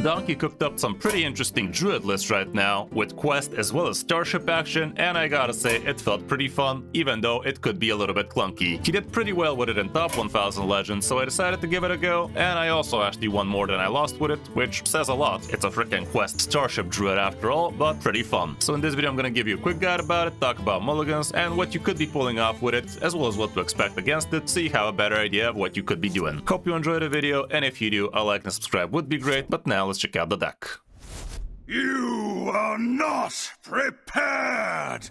Donkey cooked up some pretty interesting Druid lists right now, with Quest as well as Starship action, and I gotta say, it felt pretty fun, even though it could be a little bit clunky. He did pretty well with it in top 1000 Legends, so I decided to give it a go, and I also actually won more than I lost with it, which says a lot. It's a freaking Quest Starship Druid after all, but pretty fun. So in this video I'm gonna give you a quick guide about it, talk about mulligans, and what you could be pulling off with it, as well as what to expect against it, so you have a better idea of what you could be doing. Hope you enjoyed the video, and if you do, a like and subscribe would be great, but now let's check out the deck. You are not prepared!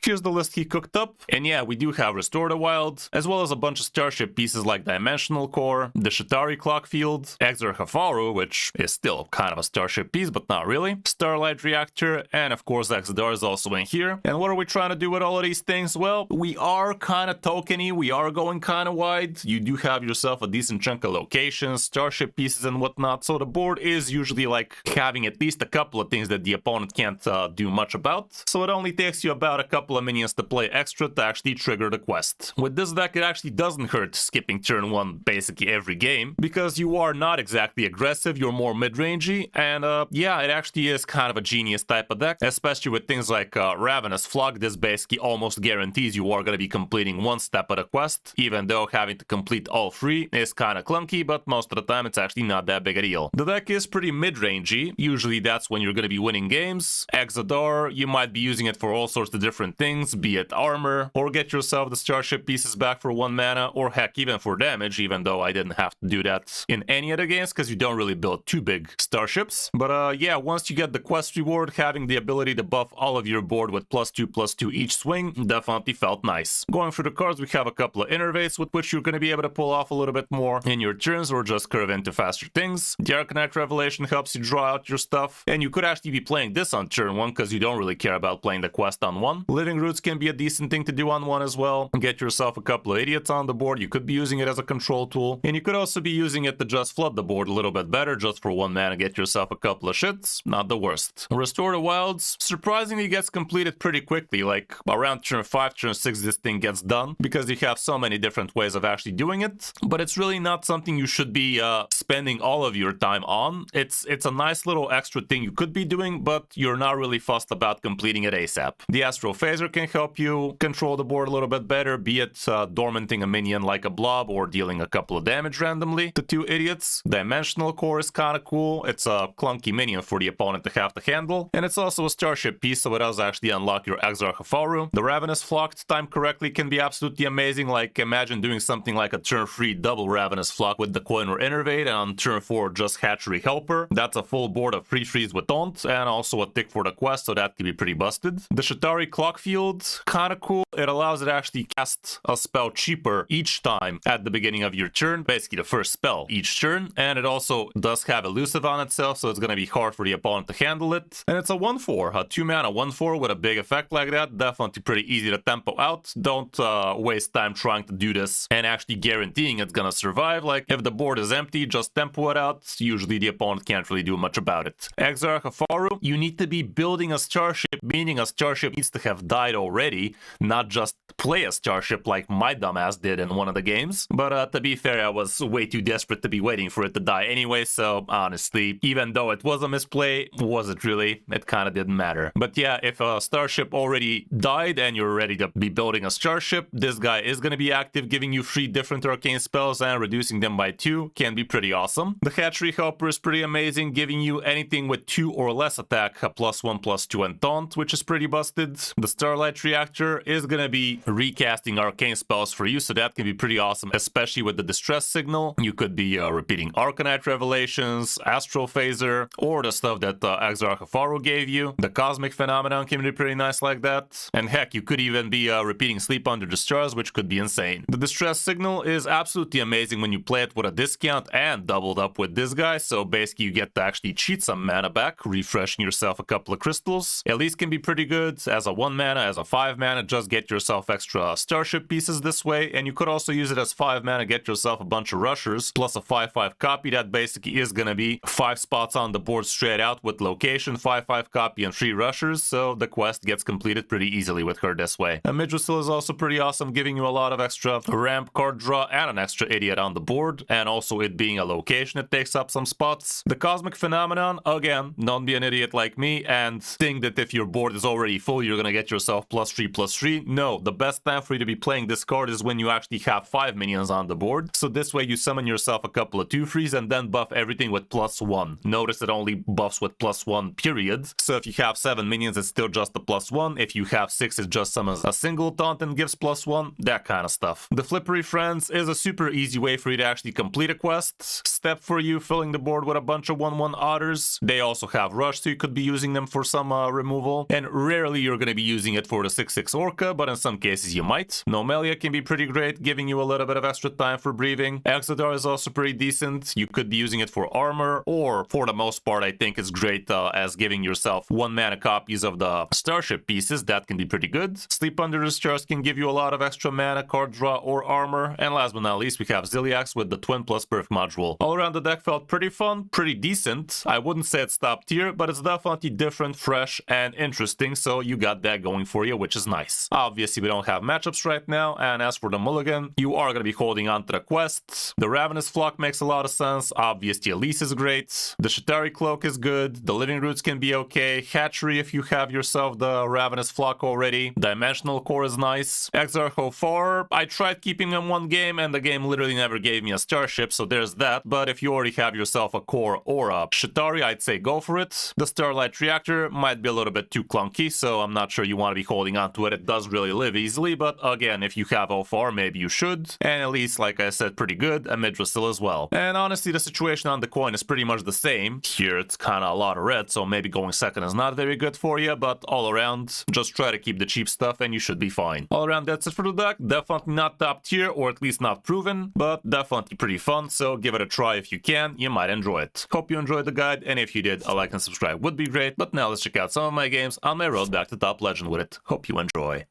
Here's the list he cooked up, and yeah, we do have Restore the Wild, as well as a bunch of Starship pieces like Dimensional Core, the Shatari Clockfield, Exar Hafaru, which is still kind of a Starship piece, but not really, Starlight Reactor, and of course Exadar is also in here. And what are we trying to do with all of these things? Well, we are kind of tokeny, we are going kind of wide, you do have yourself a decent chunk of locations, Starship pieces and whatnot, so the board is usually like having at least a couple of things that the opponent can't do much about, so it only takes you about a couple of minions to play extra to actually trigger the quest. With this deck, it actually doesn't hurt skipping turn 1 basically every game, because you are not exactly aggressive, you're more mid-rangey, and yeah, it actually is kind of a genius type of deck, especially with things like Ravenous Flock. This basically almost guarantees you are going to be completing one step of the quest, even though having to complete all 3 is kind of clunky, but most of the time it's actually not that big a deal. The deck is pretty mid-rangey, usually that's when you're going to be winning games. Exadar, you might be using it for all sorts of different things, be it armor, or get yourself the Starship pieces back for 1 mana, or heck, even for damage, even though I didn't have to do that in any other games, because you don't really build too big Starships. But yeah, once you get the quest reward, having the ability to buff all of your board with +2/+2 each swing definitely felt nice. Going through the cards, we have a couple of Innervates with which you're going to be able to pull off a little bit more in your turns, or just curve into faster things. The Arcanite Revelation helps you draw out your stuff, and you could actually be playing this on turn 1, because you don't really care about playing the quest on 1. Living Roots can be a decent thing to do on 1 as well. Get yourself a couple of idiots on the board. You could be using it as a control tool, and you could also be using it to just flood the board a little bit better, just for 1 mana, get yourself a couple of shits. Not the worst. Restore the Wilds surprisingly gets completed pretty quickly, like around turn 5, turn 6 this thing gets done, because you have so many different ways of actually doing it, but it's really not something you should be spending all of your time on. It's a nice little extra thing you could be doing, but you're not really fussed about completing it ASAP. The Astral Phaser can help you control the board a little bit better, be it dormanting a minion like a blob or dealing a couple of damage randomly to 2 idiots. Dimensional Core is kind of cool. It's a clunky minion for the opponent to have to handle, and it's also a Starship piece, so it does actually unlock your Exar Hafaru. The Ravenous Flock, timed correctly, can be absolutely amazing. Like, imagine doing something like a turn 3 double Ravenous Flock with the Coin or Innervate, and on turn 4 just Hatchery Helper. That's a full board of 3/3s with Taunt, and also a tick for the quest, so that could be pretty busted. The Shatari Clockfield, kind of cool. It allows it to actually cast a spell cheaper each time at the beginning of your turn, basically the first spell each turn, and it also does have Elusive on itself, so it's going to be hard for the opponent to handle it. And it's a 1/4, a 2 mana 1/4 with a big effect like that. Definitely pretty easy to tempo out. Don't waste time trying to do this and actually guaranteeing it's gonna survive. Like, if the board is empty, just tempo it out. Usually the opponent can't really do much about it. Exar Hafaru, you need to be building a Starship, meaning a Starship needs to have died already, not just play a Starship like my dumbass did in one of the games. But to be fair, I was way too desperate to be waiting for it to die anyway, so honestly, even though it was a misplay, was it really? It kind of didn't matter. But yeah, if a Starship already died and you're ready to be building a Starship, this guy is going to be active, giving you 3 different arcane spells and reducing them by 2 can be pretty awesome. The Hatchery Helper is pretty amazing, giving you anything with 2 or less attack, a +1/+2 and taunt, which is pretty busted. The Starlight Reactor is going to be recasting arcane spells for you, so that can be pretty awesome, especially with the Distress Signal. You could be repeating Arcanite Revelations, Astral Phaser, or the stuff that Exar Hafaru gave you. The Cosmic Phenomenon can be pretty nice like that. And heck, you could even be repeating Sleep Under the Stars, which could be insane. The Distress Signal is absolutely amazing when you play it with a discount and doubled up with this guy, so basically you get to actually cheat some mana back, refreshing yourself a couple of crystals. At least can be pretty good as a 1 mana, as a 5 mana, just get get yourself extra Starship pieces this way, and you could also use it as 5 mana, get yourself a bunch of rushers, plus a 5/5 copy that basically is gonna be 5 spots on the board straight out with location, 5/5 copy, and 3 rushers, so the quest gets completed pretty easily with her this way. A Midrisil is also pretty awesome, giving you a lot of extra ramp, card draw, and an extra idiot on the board, and also it being a location, it takes up some spots. The Cosmic Phenomenon, again, don't be an idiot like me and think that if your board is already full, you're gonna get yourself +3/+3. No, the best time for you to be playing this card is when you actually have 5 minions on the board, so this way you summon yourself a couple of 2/3s and then buff everything with +1. Notice it only buffs with +1, period. So if you have 7 minions, it's still just a +1. If you have 6, it just summons a single taunt and gives +1, that kind of stuff. The Flippery Friends is a super easy way for you to actually complete a quest. Step for you, filling the board with a bunch of 1/1 otters. They also have rush, so you could be using them for some removal. And rarely you're going to be using it for the 6/6 Orca, but in some cases you might. Nomelia can be pretty great, giving you a little bit of extra time for breathing. Exodar is also pretty decent. You could be using it for armor, or for the most part, I think it's great as giving yourself 1 mana copies of the Starship pieces. That can be pretty good. Sleep Under the Stars can give you a lot of extra mana, card draw, or armor. And last but not least, we have Ziliax with the Twin plus Perf module. All around, the deck felt pretty fun, pretty decent. I wouldn't say it's top tier, but it's definitely different, fresh, and interesting, so you got that going for you, which is nice. Obviously, we don't have matchups right now, and as for the mulligan, you are going to be holding on to the quest. The Ravenous Flock makes a lot of sense. Obviously, Elise is great. The Shatari Cloak is good. The Living Roots can be okay. Hatchery if you have yourself the Ravenous Flock already. Dimensional Core is nice. Exarcho 4, I tried keeping him one game, and the game literally never gave me a Starship, so there's that. But if you already have yourself a Core or a Shatari, I'd say go for it. The Starlight Reactor might be a little bit too clunky, so I'm not sure you want to be holding on to it. It does really live easily, but again, if you have O4, maybe you should. And at least, like I said, pretty good. A Midrisil as well. And honestly, the situation on the coin is pretty much the same. Here, it's kind of a lot of red, so maybe going second is not very good for you, but all around, just try to keep the cheap stuff and you should be fine. All around, that's it for the deck. Definitely not top tier, or at least not proven, but definitely pretty fun, so give it a try if you can. You might enjoy it. Hope you enjoyed the guide, and if you did, a like and subscribe would be great. But now let's check out some of my games on my road back to top legend with it. Hope you enjoy.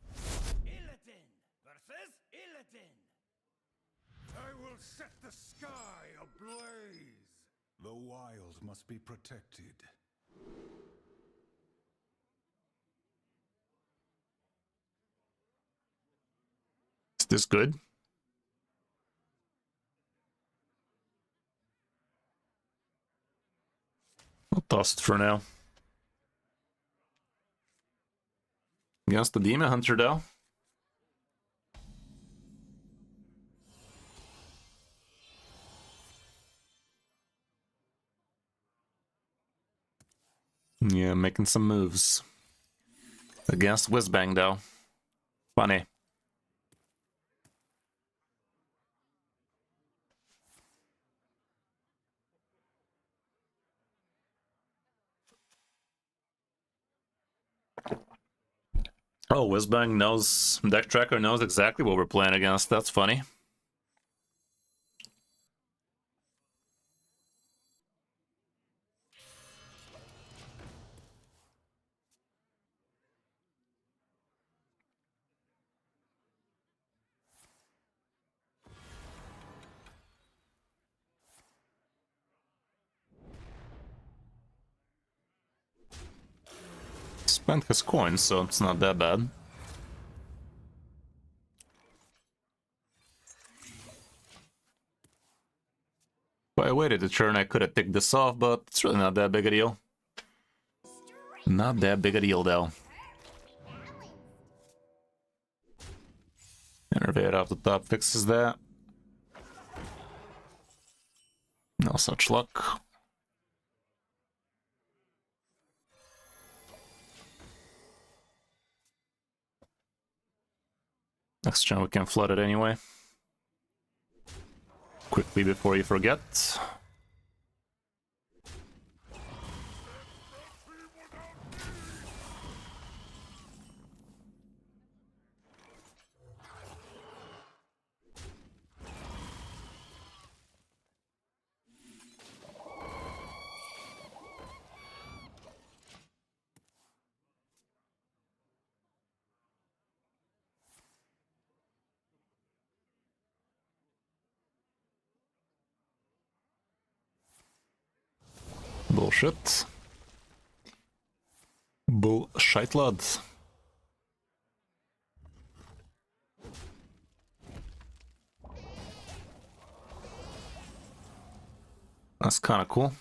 I will set the sky ablaze. The wild must be protected. Is this good? I'll toss it for now. Against the Demon Hunter, though. Yeah, making some moves. Against Whizbang, though. Funny. Oh, Whizbang knows, Deck Tracker knows exactly what we're playing against. That's funny. Spent his coins, so it's not that bad. If I waited a turn, I could have ticked this off, but it's really not that big a deal. Not that big a deal, though. Innervate off the top fixes that. No such luck. Next turn we can flood it anyway. Quickly before you forget. Bullshit. Bullshit, lad. That's kind of cool.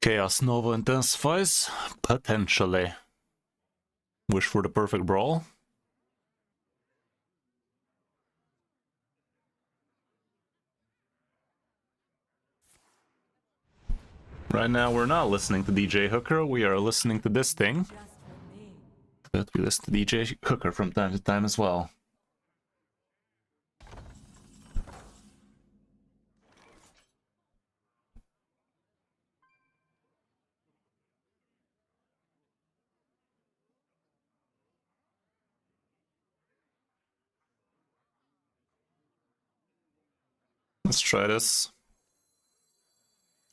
Chaos Nova intensifies? Potentially. Wish for the perfect brawl? Right now we're not listening to DJ Hooker, we are listening to this thing. But we listen to DJ Hooker from time to time as well. Let's try this.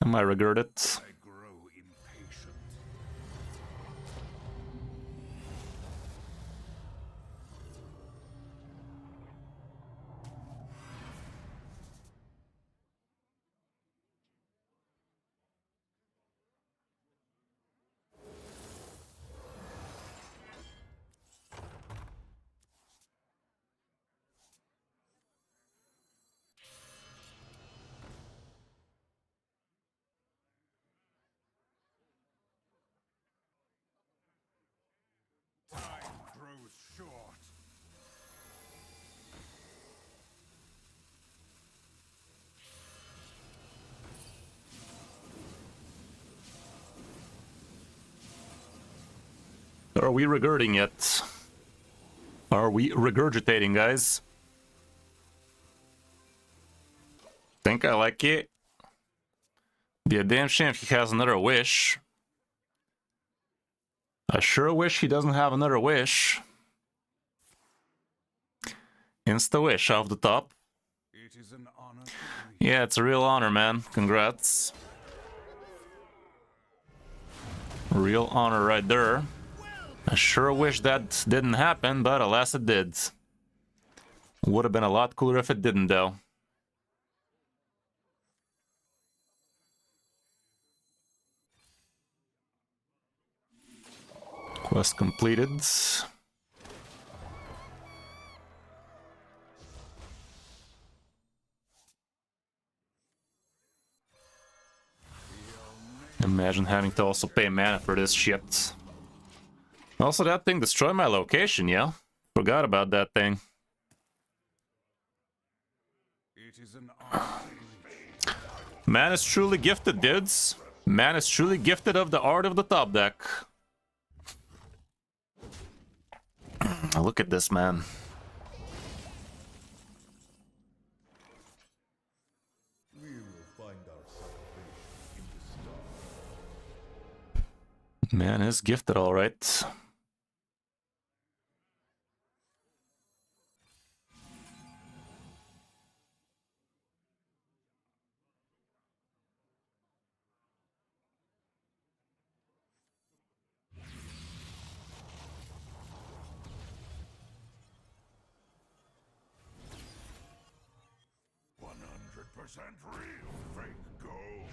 I might regret it. I grow impatient. Time grows short. Are we regurgitating it? Are we regurgitating, guys? Think I like it. Be a damn shame if he has another wish. I sure wish he doesn't have another wish. Insta wish off the top. It is an honor to Yeah, it's a real honor, man. Congrats. Real honor right there. I sure wish that didn't happen, but alas it did. Would have been a lot cooler if it didn't, though. Quest completed. Imagine having to also pay mana for this shit. Also, that thing destroyed my location, yeah? Forgot about that thing. It is an honor. Man is truly gifted, dudes. Man is truly gifted of the art of the top deck. Look at this, man. We will find ourselves in the stars. Man is gifted, all right. Real fake gold.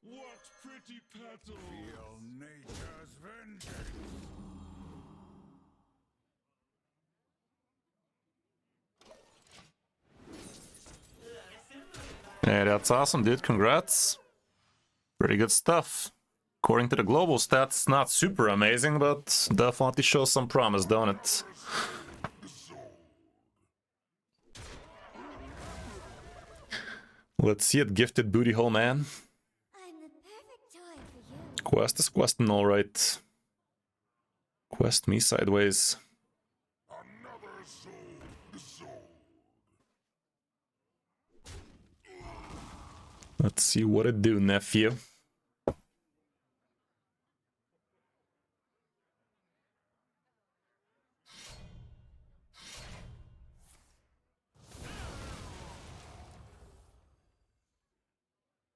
What pretty petals! Feel nature's vengeance. Hey, that's awesome, dude. Congrats. Pretty good stuff. According to the global stats, not super amazing, but definitely shows some promise, don't it? Let's see it, gifted booty hole man. I'm the perfect toy for you. Quest is questing alright. Quest me sideways. Another soul. Let's see what it do, nephew.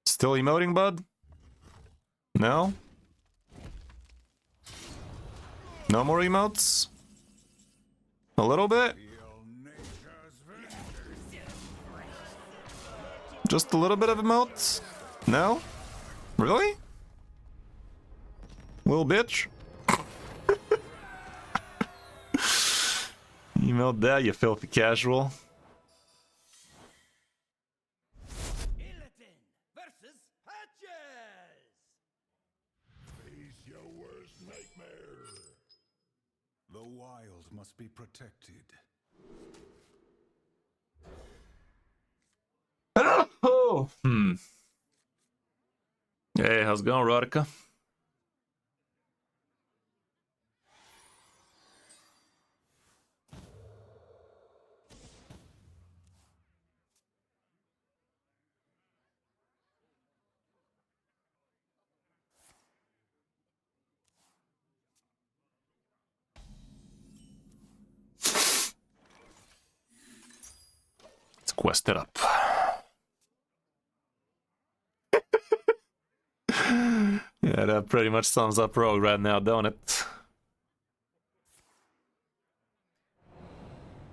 Still emoting, bud? No? No more emotes? A little bit? Just a little bit of emotes? No? Really? Little bitch? Emote that, you filthy casual. Versus Patches! Face your worst nightmare. The wild must be protected. Oh! Hey, how's it going, Rodica? Let's quest it up. Yeah, that pretty much sums up Rogue right now, don't it?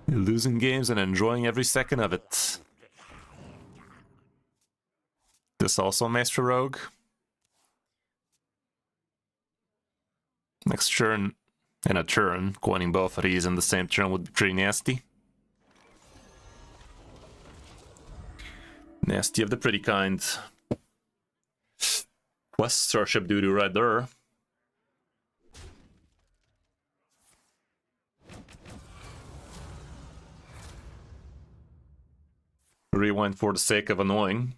You're losing games and enjoying every second of it. This also Maestro Rogue. Next turn, in a turn, coining both of these in the same turn would be pretty nasty. Nasty of the pretty kind. Quest Starship doo-doo right there. Rewind for the sake of annoying.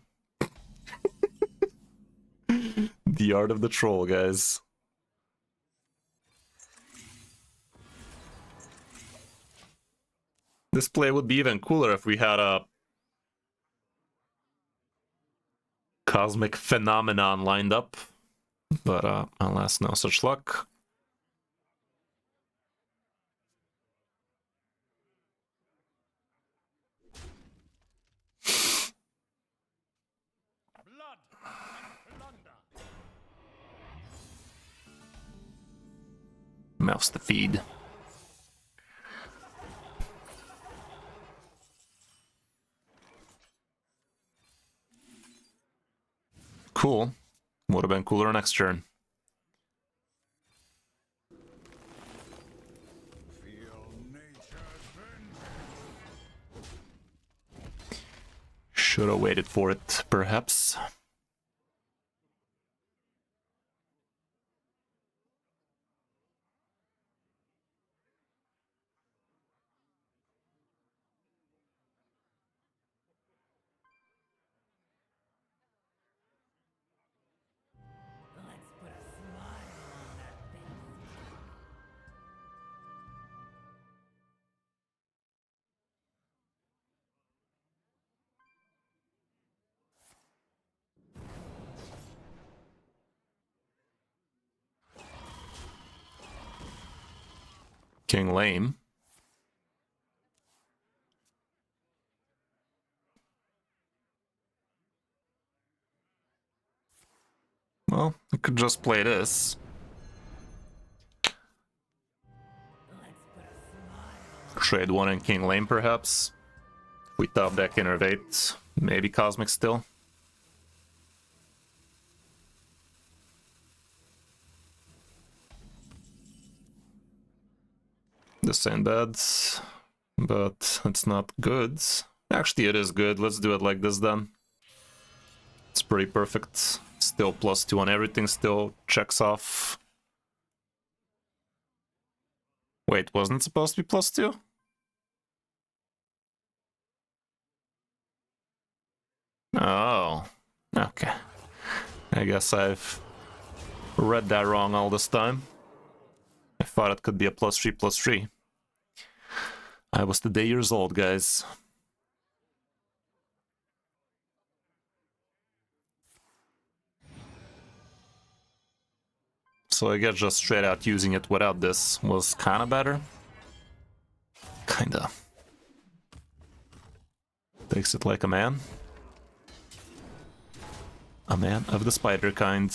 The art of the troll, guys. This play would be even cooler if we had a cosmic phenomenon lined up. But alas, no such luck. Blood and plunder. Mouse the feed. Cool. Would have been cooler next turn. Feel nature's vengeance. Should have waited for it, perhaps. Let's put a smile on that face. King lame. Well, I could just play this. Let's put a smile. Trade one in King lame, perhaps. If we top deck Innervate, maybe Cosmic still. This ain't bad, but it's not good. Actually, it is good. Let's do it like this then. It's pretty perfect. Still +2 on everything, still checks off. Wait, wasn't it supposed to be +2? Oh, okay. I guess I've read that wrong all this time. I thought it could be a +3/+3. I was today years old, guys. So I guess just straight out using it without this was kinda better. Kinda. Takes it like a man. A man of the spider kind.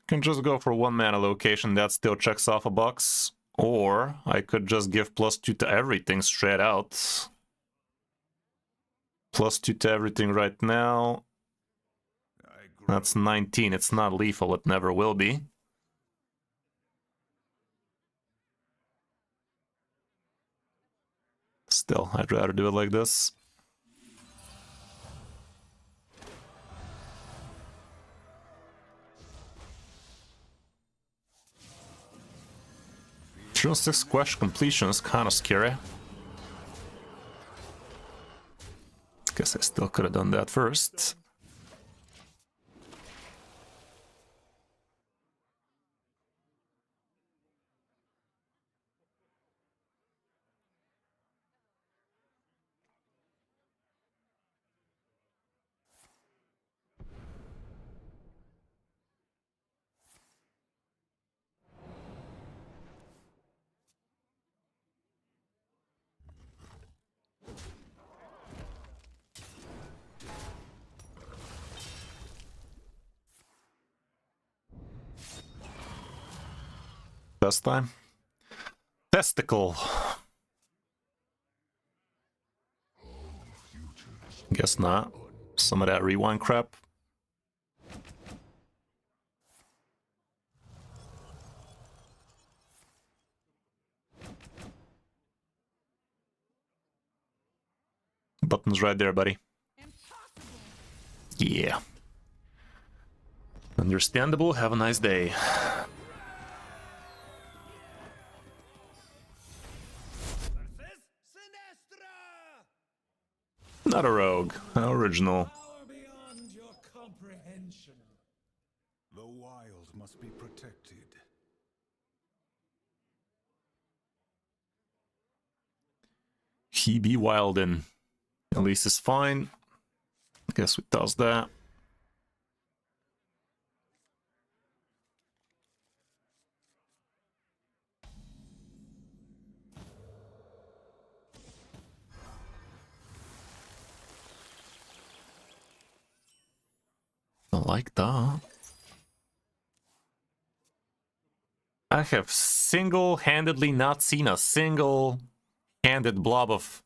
Can just go for 1 mana location, that still checks off a box. Or I could just give +2 to everything straight out. +2 to everything right now. That's 19. It's not lethal, it never will be. Still, I'd rather do it like this. Turn 6 quest completion is kind of scary. Guess I still could have done that first. Best time. Testicle. Guess not. Some of that rewind crap. Button's right there, buddy. Yeah. Understandable. Have a nice day. Not a rogue. Original. Power beyond your comprehension. The wild must be protected. He be wildin'. At least it's fine. Guess we toss that. I like that. I have single-handedly not seen a single-handed blob of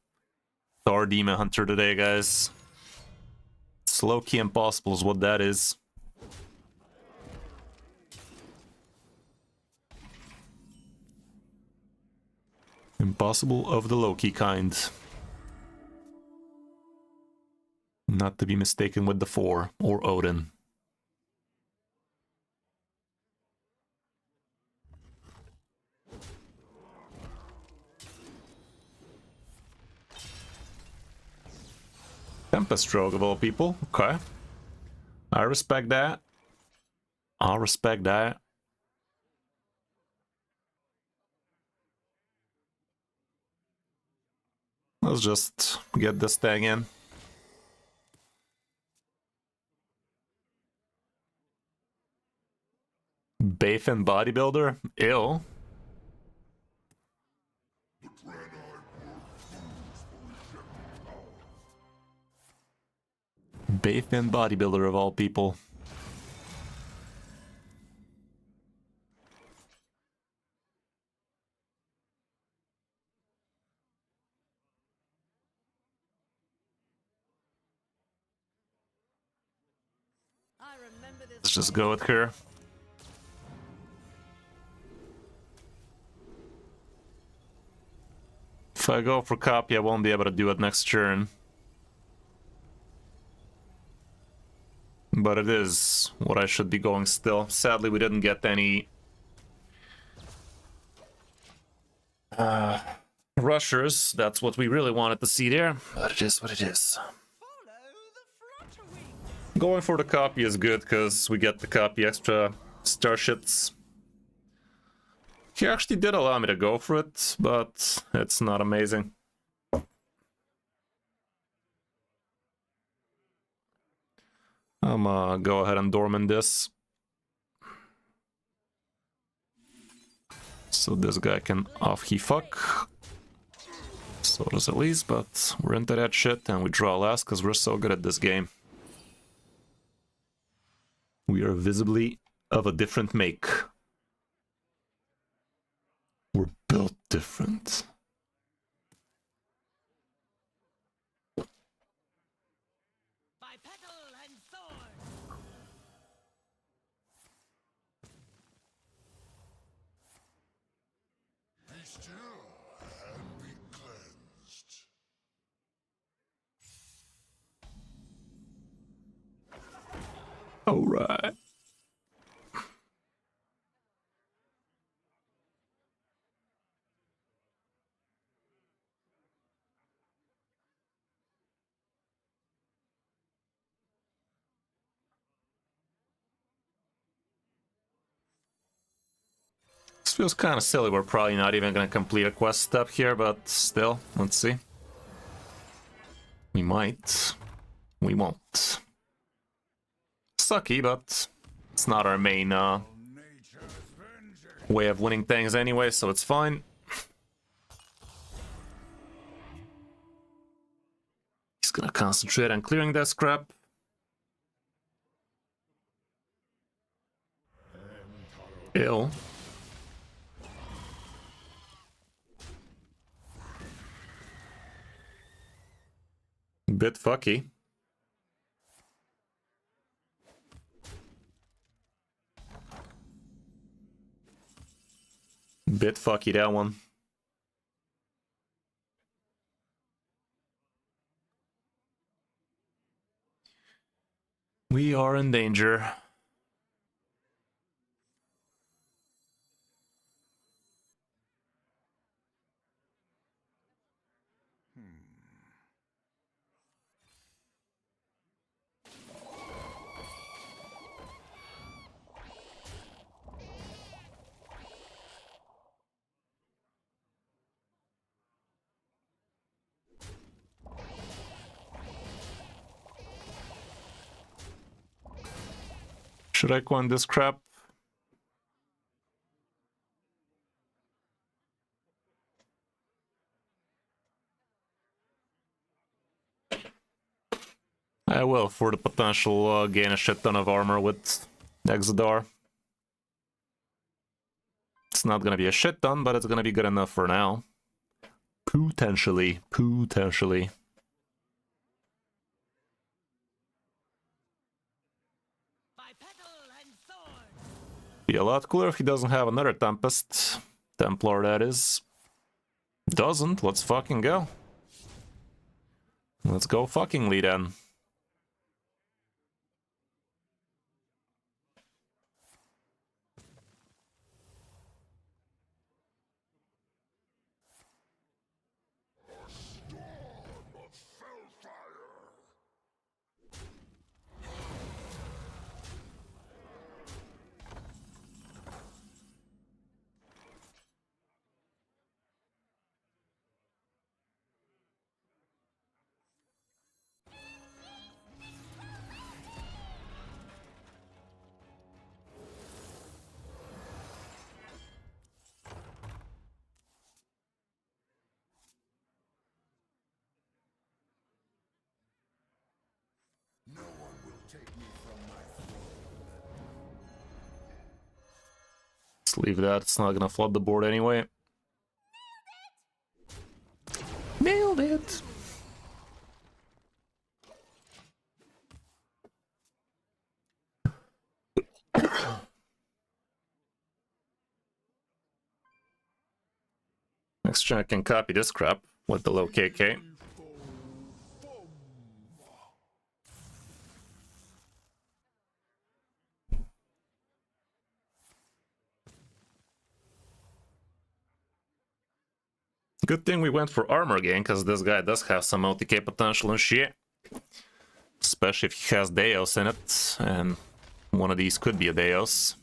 Thor Demon Hunter today, guys. It's low-key impossible is what that is. Impossible of the low-key kind. Not to be mistaken with the 4 or Odin. Tempest Rogue of all people. Okay. I respect that. I'll respect that. Let's just get this thing in. Bathan Bodybuilder? Ew. Bathan Bodybuilder of all people. I remember this. Let's just go with her. If I go for copy, I won't be able to do it next turn. But it is what I should be going still. Sadly, we didn't get any rushers. That's what we really wanted to see there. But it is what it is. Going for the copy is good because we get the copy extra starships. He actually did allow me to go for it, but it's not amazing. I'm gonna go ahead and dormant this. So this guy can off-he fuck. So does Elise, but we're into that shit and we draw last because we're so good at this game. We are visibly of a different make. We're built different. By petal and sword. Be still and be cleansed. All right. This feels kind of silly. We're probably not even going to complete a quest step here, but still, let's see. We might. We won't. Sucky, but it's not our main way of winning things anyway, so it's fine. He's gonna concentrate on clearing that scrap. Ill. Bit fucky. Bit fucky, that one. We are in danger. Should I go on this crap? I will, for the potential gain a shit ton of armor with Exodar. It's not gonna be a shit ton, but it's gonna be good enough for now. Potentially. Potentially. By petal and sword. Be a lot cooler if he doesn't have another Tempest. Templar, that is. Doesn't. Let's fucking go. Let's go fuckingly then. No one will take me from my throne. Let's leave that. It's not gonna flood the board anyway. Nailed it! Next turn I can copy this crap. with the low KK. Good thing we went for armor gain, because this guy does have some OTK potential and shit. Especially if he has Deos in it, and one of these could be a Deos.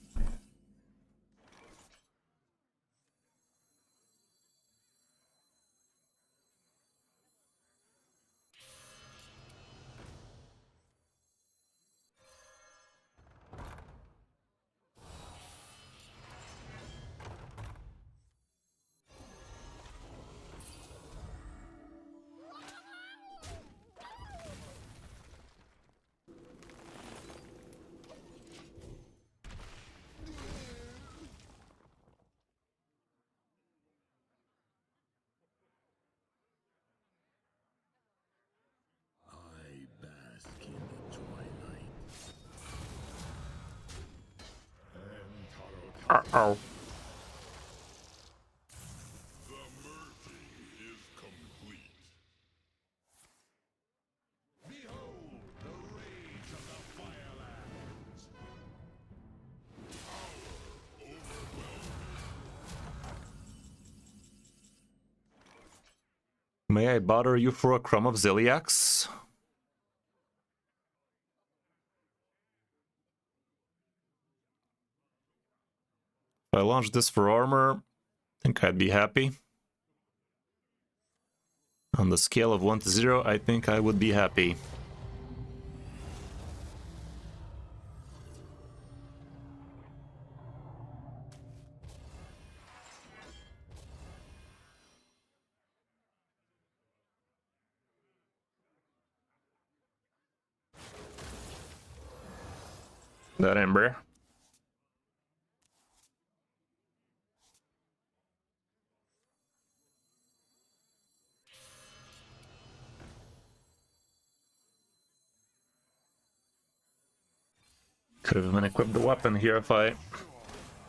I bask in the twilight. Uh-oh. The merging is complete. Behold the rage of the Firelands. Power overwhelming. May I bother you for a crumb of Ziliax? If I launch this for armor, I think I'd be happy. On the scale of 1 to 0, I think I would be happy. That Ember. Could have even equipped the weapon here if I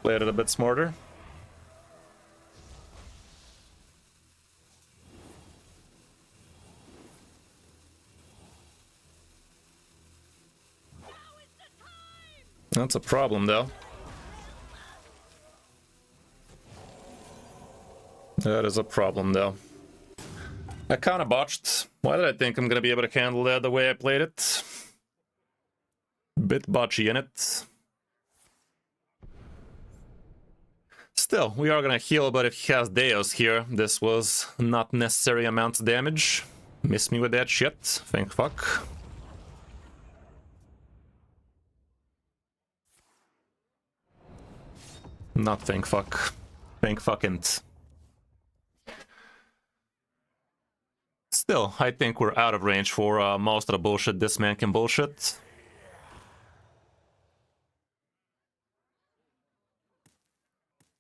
played it a bit smarter. That's a problem, though. That is a problem, though. I kind of botched. Why did I think I'm going to be able to handle that the way I played it? Bit botchy in it. Still, we are going to heal, but if he has Deos here, this was not necessary amounts of damage. Miss me with that shit. Thank fuck. Not thank fuck. Thank fuckint. Still, I think we're out of range for most of the bullshit this man can bullshit.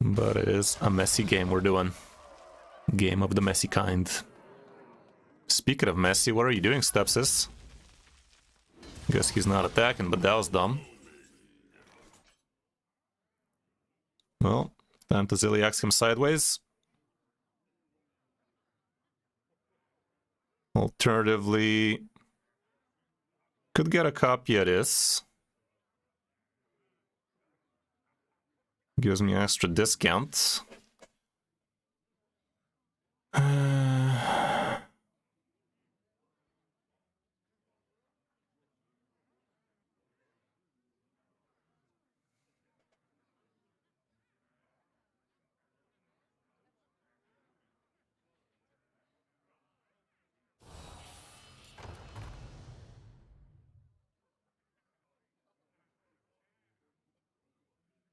But it is a messy game we're doing. Game of the messy kind. Speaking of messy, what are you doing, Stepsis? Guess he's not attacking, but that was dumb. Well, time to Ziliax him sideways. Alternatively, could get a copy of this. Gives me extra discount.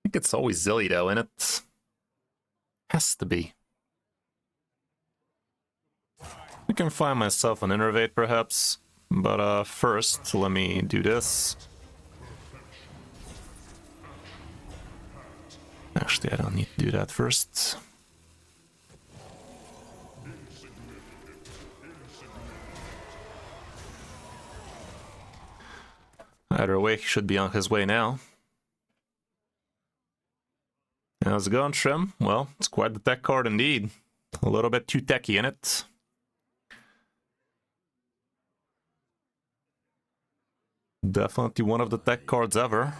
I think it's always Zilly though, and it has to be. I can find myself an Innervate perhaps, but first let me do this. Actually, I don't need to do that first. Either way, he should be on his way now. How's it going, Trim? Well, it's quite the tech card indeed. A little bit too techy in it. Definitely one of the tech cards ever.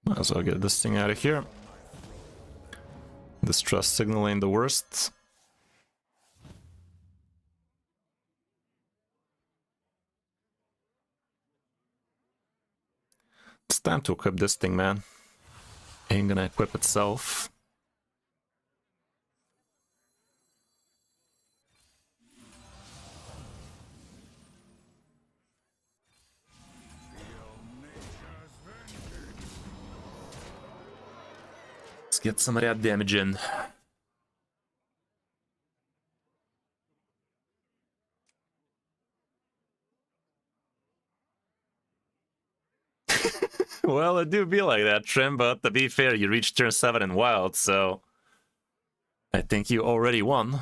Might as well get this thing out of here. Distress signal ain't the worst. It's time to equip this thing, man. Ain't gonna equip itself. Let's get some of that damage in. Well, it do be like that, Trim, but to be fair, you reached turn 7 in Wild, so I think you already won.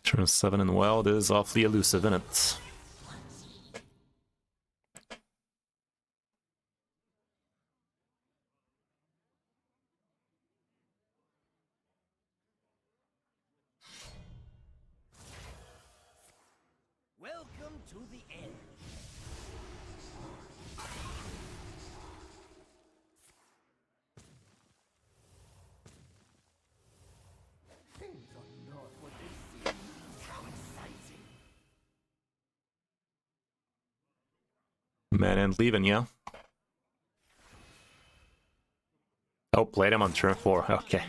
Turn 7 in Wild is awfully elusive, innit? Welcome to the end. Things are not what they seem. How exciting. Man ain't leaving, yeah? Oh, played him on turn 4, okay.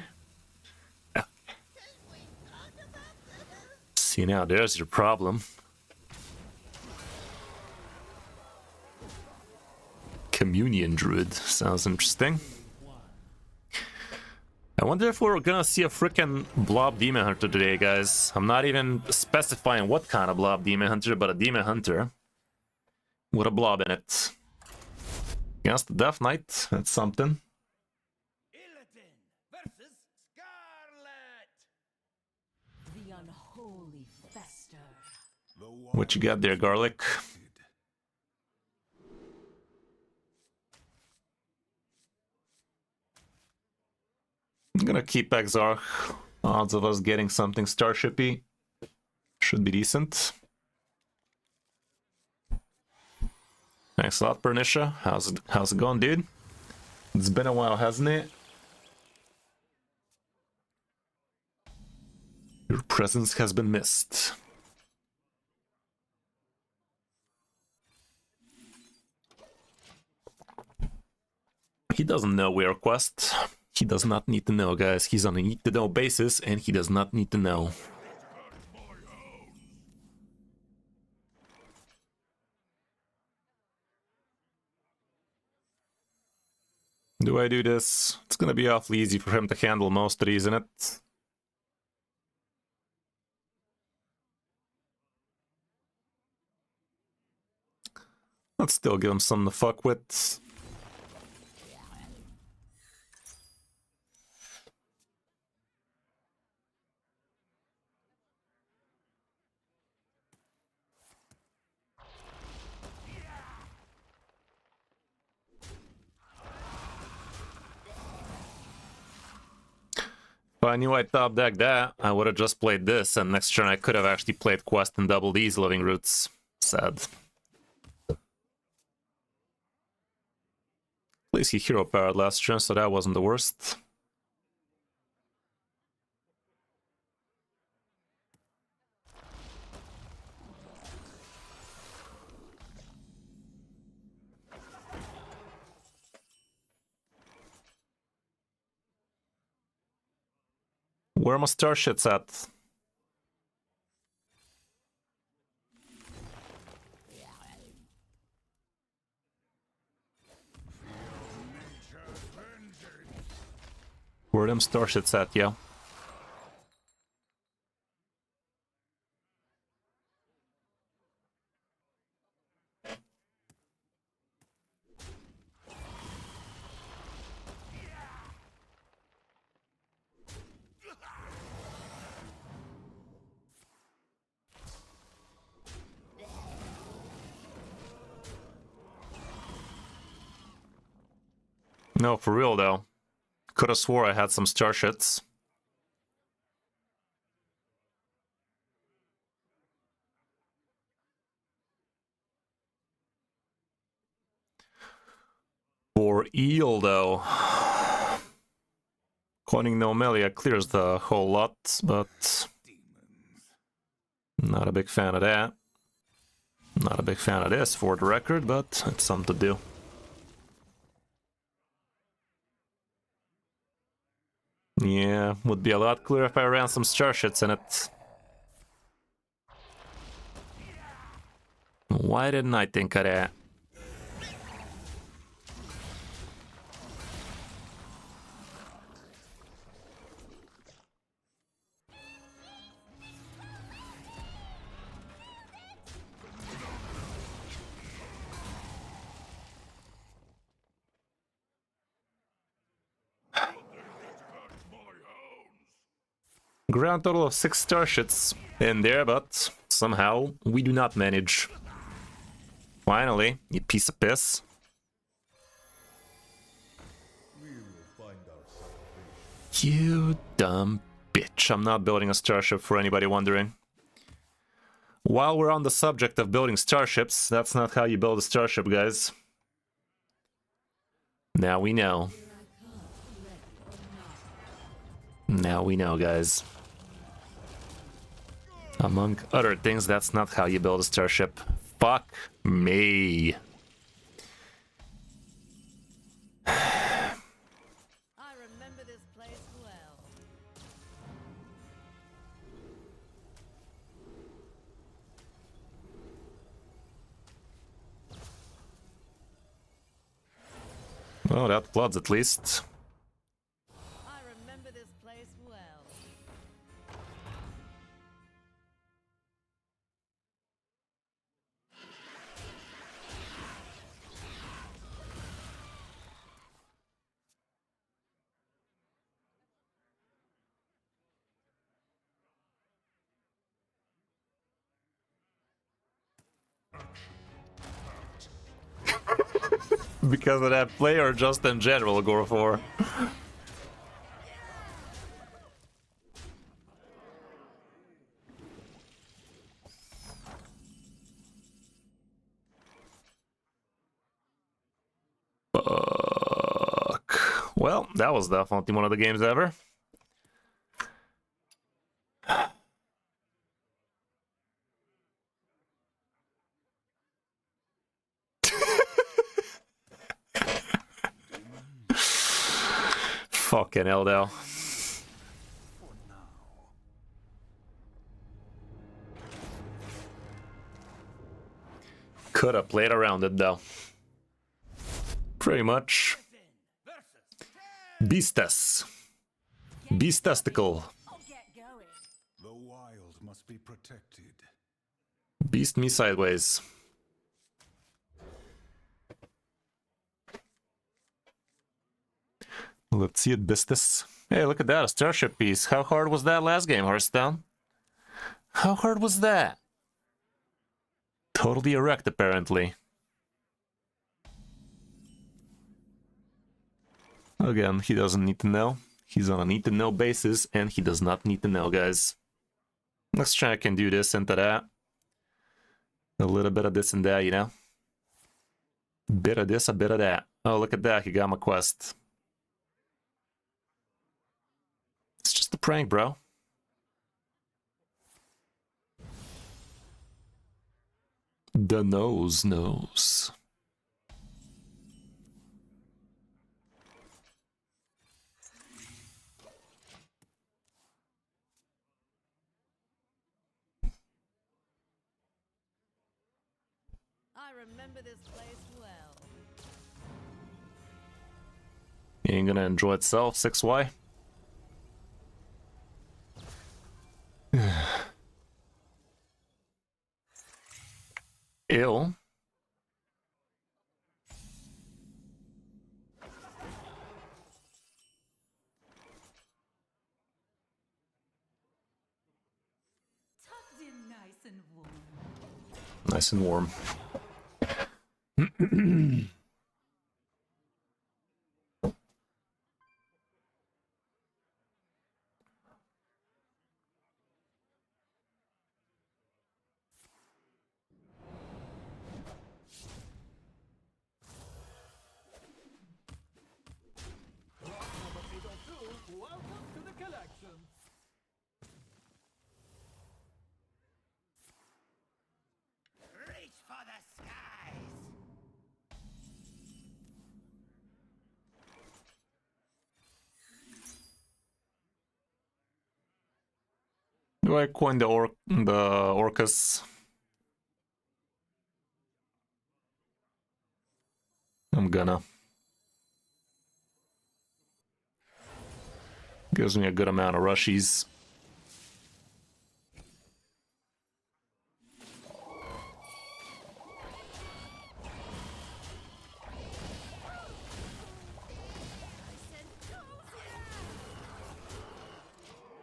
See, now there's your problem. Communion Druid, sounds interesting. I wonder if we're gonna see a frickin' Blob Demon Hunter today, guys. I'm not even specifying what kind of Blob Demon Hunter, but a Demon Hunter with a blob in it. Against the Death Knight, that's something. Illidan versus Scarlet. The unholy fester. What you got there, Garlic? I'm gonna keep Exarch. Odds of us getting something Starshipy should be decent. Thanks a lot, Pernisha. How's it going, dude? It's been a while, hasn't it? Your presence has been missed. He doesn't know we are Quest. He does not need to know, guys. He's on a need-to-know basis, and he does not need to know. Do I do this? It's gonna be awfully easy for him to handle most of these, isn't it? Let's still give him something to fuck with. If I knew I top decked that, I would have just played this, and next turn I could have actually played Quest and doubled these Living Roots. Sad. At least he hero powered last turn, so that wasn't the worst. Where are my Starshits at? Where are them Starshits at, yeah? No, for real though. Coulda swore I had some starships. For eel though. Coining Nomelia clears the whole lot, but not a big fan of that. Not a big fan of this for the record, but it's something to do. Yeah, would be a lot clearer if I ran some starships in it. Why didn't I think of that? Grand total of 6 starships in there, but somehow we do not manage. Finally, you piece of piss. You dumb bitch. I'm not building a starship for anybody wondering. While we're on the subject of building starships, that's not how you build a starship, guys. Now we know. Now we know, guys. Among other things, that's not how you build a starship. Fuck me. I remember this place well. Well, that floods at least. I remember this place well. Because of that play or just in general, Gore4? Fuck. Well, that was definitely one of the games ever. Fucking hell, though. Could have played around it, though. Pretty much. Beastus. Beastastical. I'll get going. The wild must be protected. Beast me sideways. Let's see it, Beastus. Hey, look at that, a starship piece. How hard was that last game, Hearthstone? How hard was that? Totally erect, apparently. Again, he doesn't need to know. He's on a need-to-know basis, and he does not need to know, guys. Let's try I can do this into that. A little bit of this and that, you know? Bit of this, a bit of that. Oh, look at that, he got my quest. It's just a prank, bro. The nose knows. I remember this place well. Ain't gonna enjoy itself, 6Y. Ill. Tucked in nice and warm. Nice and warm. Do I coin the Orcus? I'm gonna. Gives me a good amount of rushies.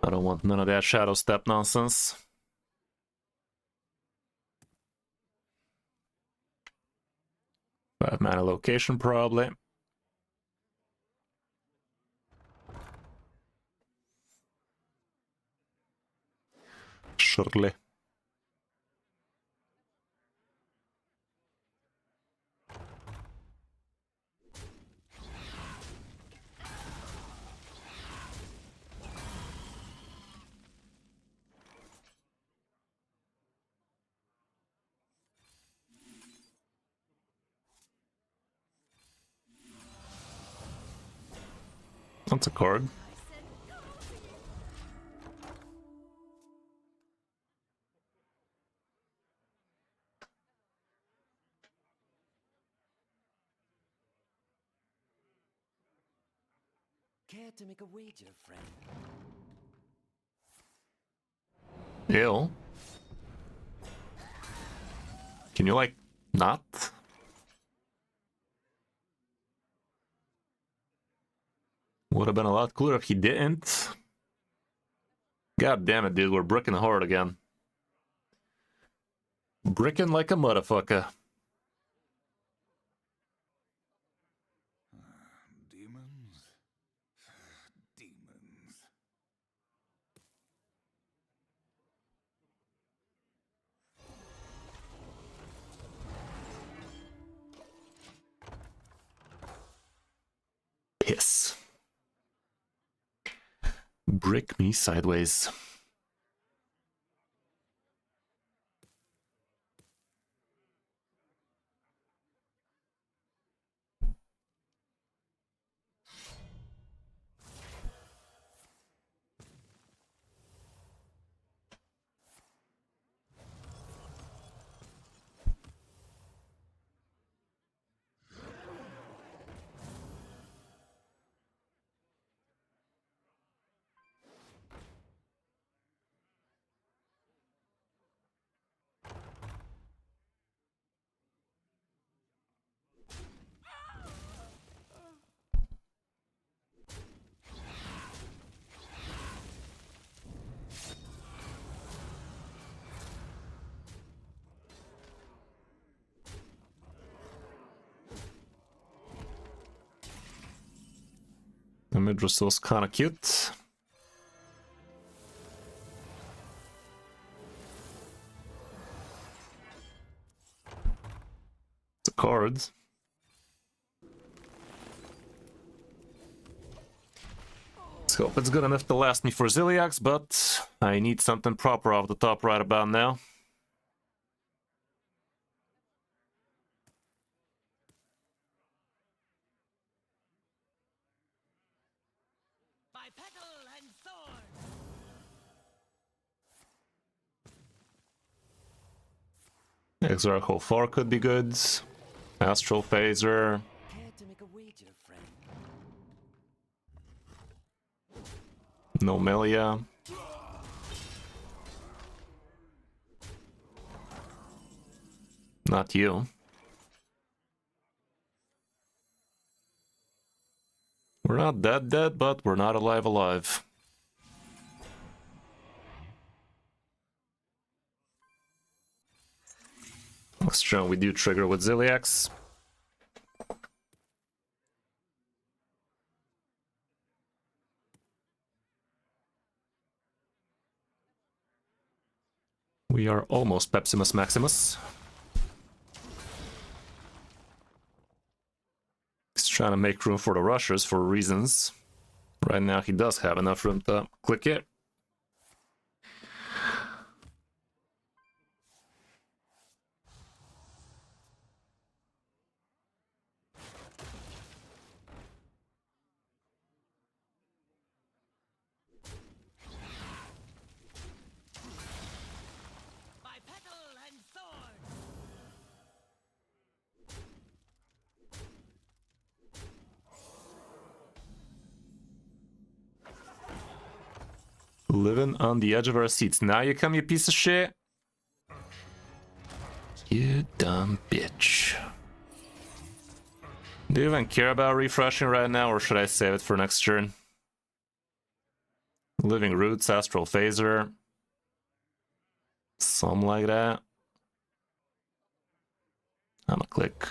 I don't want none of that shadow step nonsense. Five mana location probably. Surely. That's a card. Care to make a wager, friend? Ew. Can you, like, not? Would have been a lot cooler if he didn't. God damn it, dude, we're bricking hard again. Bricking like a motherfucker. Demons? Demons. Piss. Brick me sideways. The Midrossil's kinda cute. It's a card. Let's hope it's good enough to last me for Ziliax, but I need something proper off the top right about now. By petal and sword! Exarchal 4 could be good. Astral Phaser. Care to make a wager, friend? Nomelia. Not you. We're not dead, but we're not alive. Let's try we do trigger with Ziliax. We are almost Pepsimus Maximus. He's trying to make room for the rushers for reasons. Right now he does have enough room to click it. Living on the edge of our seats. Now you come, you piece of shit. You dumb bitch. Do you even care about refreshing right now, or should I save it for next turn? Living Roots, Astral Phaser. Something like that. I'ma click.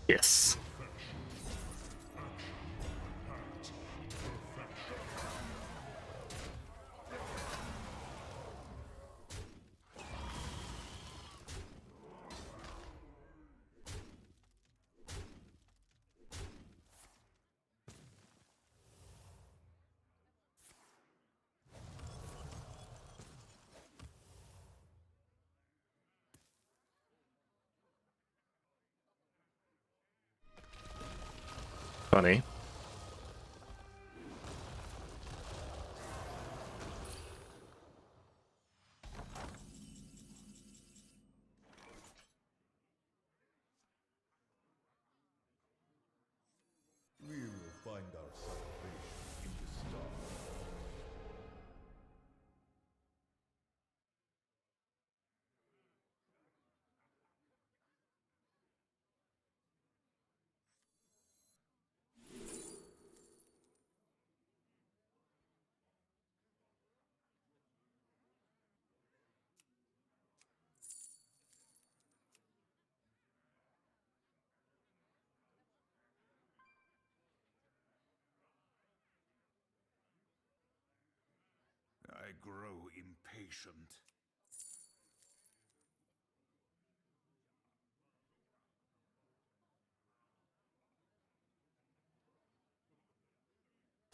Yes. Funny. We will find our salvation in the stars. I grow impatient.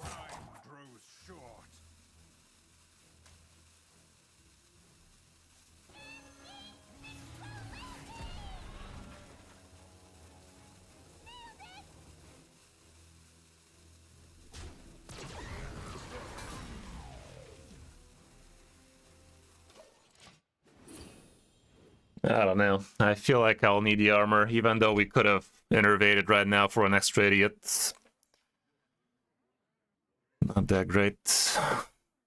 Time grows short. I don't know. I feel like I'll need the armor, even though we could have innervated right now for an extra idiot. Not that great.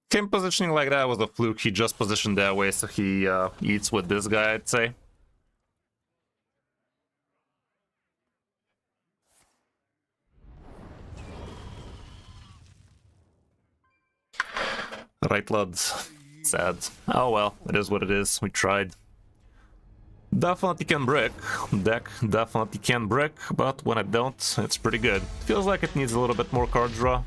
Him positioning like that was a fluke. He just positioned that way, so he eats with this guy, I'd say. Right, lads. Sad. Oh well, it is what it is. We tried. Definitely can brick. Deck definitely can brick, but when I don't, it's pretty good. Feels like it needs a little bit more card draw.